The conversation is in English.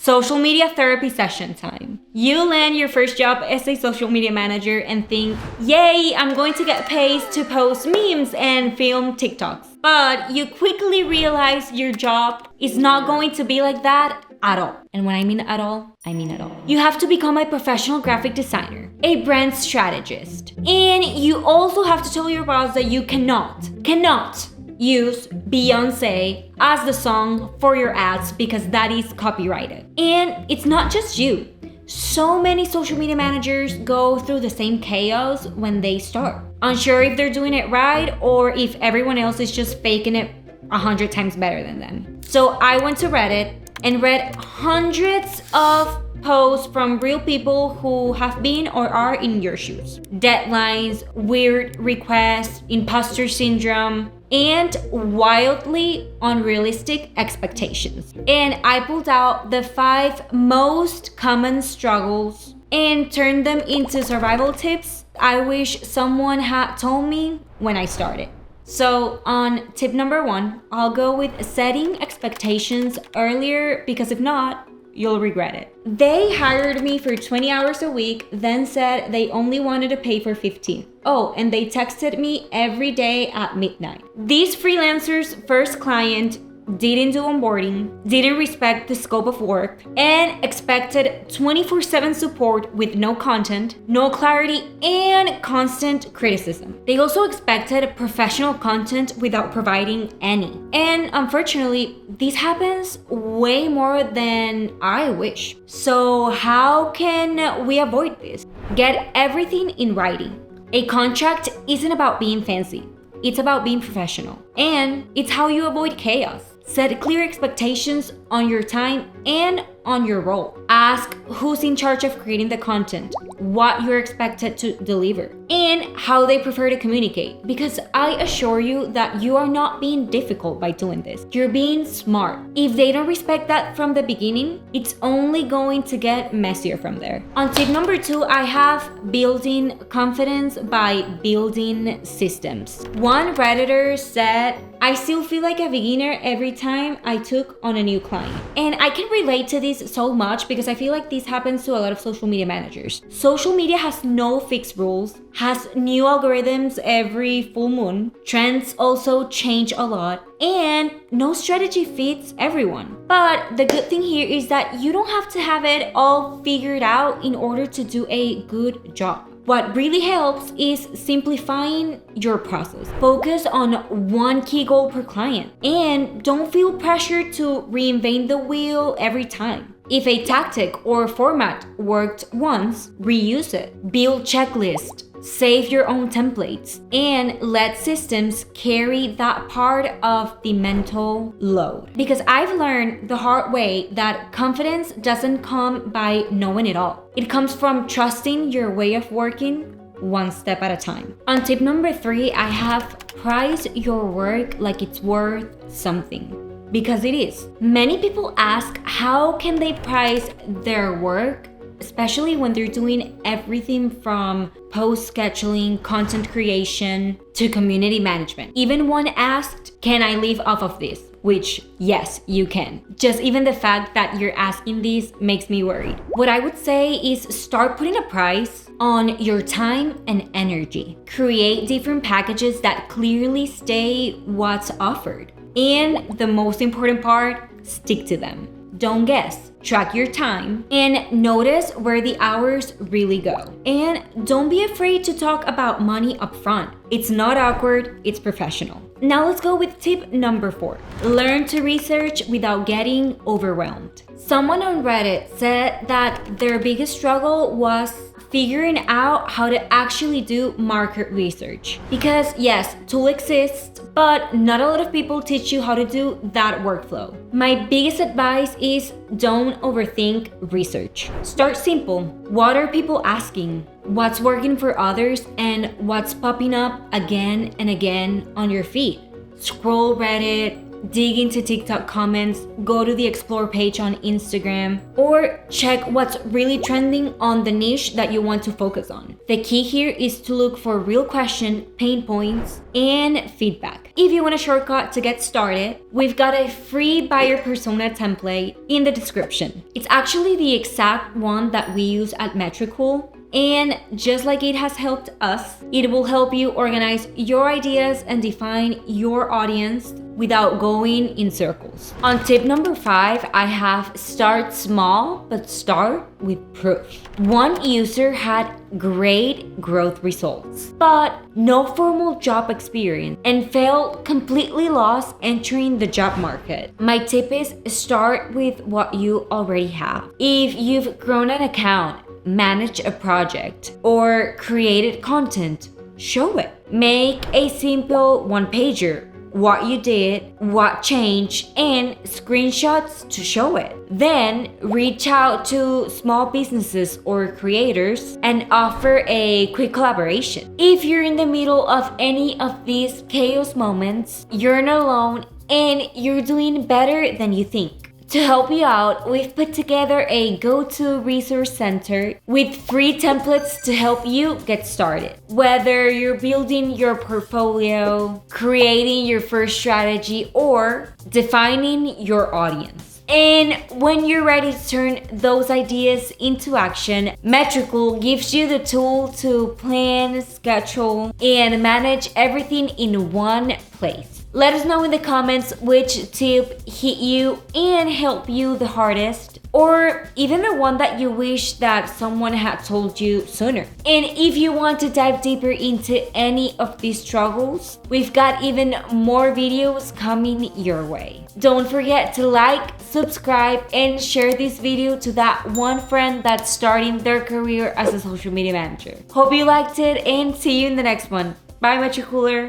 Social media therapy session time. You land your first job as a social media manager and think, yay, I'm going to get paid to post memes and film TikToks. But you quickly realize your job is not going to be like that at all. And when I mean at all, I mean at all. You have to become a professional graphic designer, a brand strategist. And you also have to tell your boss that you cannot use Beyonce as the song for your ads because that is copyrighted. And it's not just you. So many social media managers go through the same chaos when they start. Unsure if they're doing it right or if everyone else is just faking it 100 times better than them. So I went to Reddit and read hundreds of posts from real people who have been or are in your shoes. Deadlines, weird requests, imposter syndrome, and wildly unrealistic expectations. And I pulled out the 5 most common struggles and turned them into survival tips I wish someone had told me when I started. So on tip number 1, I'll go with setting expectations earlier because if not, you'll regret it. They hired me for 20 hours a week, then said they only wanted to pay for 15. Oh, and they texted me every day at midnight. These freelancers' first client didn't do onboarding, didn't respect the scope of work, and expected 24/7 support with no content, no clarity, and constant criticism. They also expected professional content without providing any. And unfortunately, this happens way more than I wish. So how can we avoid this? Get everything in writing. A contract isn't about being fancy. It's about being professional. And it's how you avoid chaos. Set clear expectations on your time and on your role. Ask who's in charge of creating the content, what you're expected to deliver, and how they prefer to communicate. Because I assure you that you are not being difficult by doing this. You're being smart. If they don't respect that from the beginning, it's only going to get messier from there. On tip number 2, I have building confidence by building systems. One Redditor said, I still feel like a beginner every time I took on a new client. And I can relate to this so much because I feel like this happens to a lot of social media managers. Social media has no fixed rules, has new algorithms every full moon. Trends also change a lot, and no strategy fits everyone. But the good thing here is that you don't have to have it all figured out in order to do a good job. What really helps is simplifying your process. Focus on one key goal per client and don't feel pressured to reinvent the wheel every time. If a tactic or format worked once, reuse it. Build checklists. Save your own templates and let systems carry that part of the mental load. Because I've learned the hard way that confidence doesn't come by knowing it all. It comes from trusting your way of working one step at a time. On tip number 3, I have price your work like it's worth something. Because it is. Many people ask how can they price their work, especially when they're doing everything from post scheduling, content creation, to community management. Even one asked, can I live off of this? Which, yes, you can. Just even the fact that you're asking this makes me worried. What I would say is start putting a price on your time and energy. Create different packages that clearly state what's offered. And the most important part, stick to them. Don't guess. Track your time and notice where the hours really go. And don't be afraid to talk about money up front. It's not awkward, it's professional. Now let's go with tip number 4. Learn to research without getting overwhelmed. Someone on Reddit said that their biggest struggle was figuring out how to actually do market research. Because yes, tool exists, but not a lot of people teach you how to do that workflow. My biggest advice is don't overthink research. Start simple. What are people asking? What's working for others and what's popping up again and again on your feed? Scroll Reddit, dig into TikTok comments, go to the explore page on Instagram, or check what's really trending on the niche that you want to focus on. The key here is to look for real questions, pain points, and feedback. If you want a shortcut to get started, we've got a free buyer persona template in the description. It's actually the exact one that we use at Metricool. And just like it has helped us, it will help you organize your ideas and define your audience without going in circles. On tip number 5, I have start small, but start with proof. One user had great growth results, but no formal job experience and felt completely lost entering the job market. My tip is start with what you already have. If you've grown an account, manage a project, or created content, show it. Make a simple one-pager, what you did, what changed, and screenshots to show it. Then reach out to small businesses or creators and offer a quick collaboration. If you're in the middle of any of these chaos moments, you're not alone and you're doing better than you think. To help you out, we've put together a go-to resource center with free templates to help you get started. Whether you're building your portfolio, creating your first strategy, or defining your audience. And when you're ready to turn those ideas into action, Metricool gives you the tool to plan, schedule, and manage everything in one place. Let us know in the comments which tip hit you and helped you the hardest, or even the one that you wish that someone had told you sooner. And if you want to dive deeper into any of these struggles, we've got even more videos coming your way. Don't forget to like, subscribe, and share this video to that one friend that's starting their career as a social media manager. Hope you liked it and see you in the next one. Bye, Metricooler!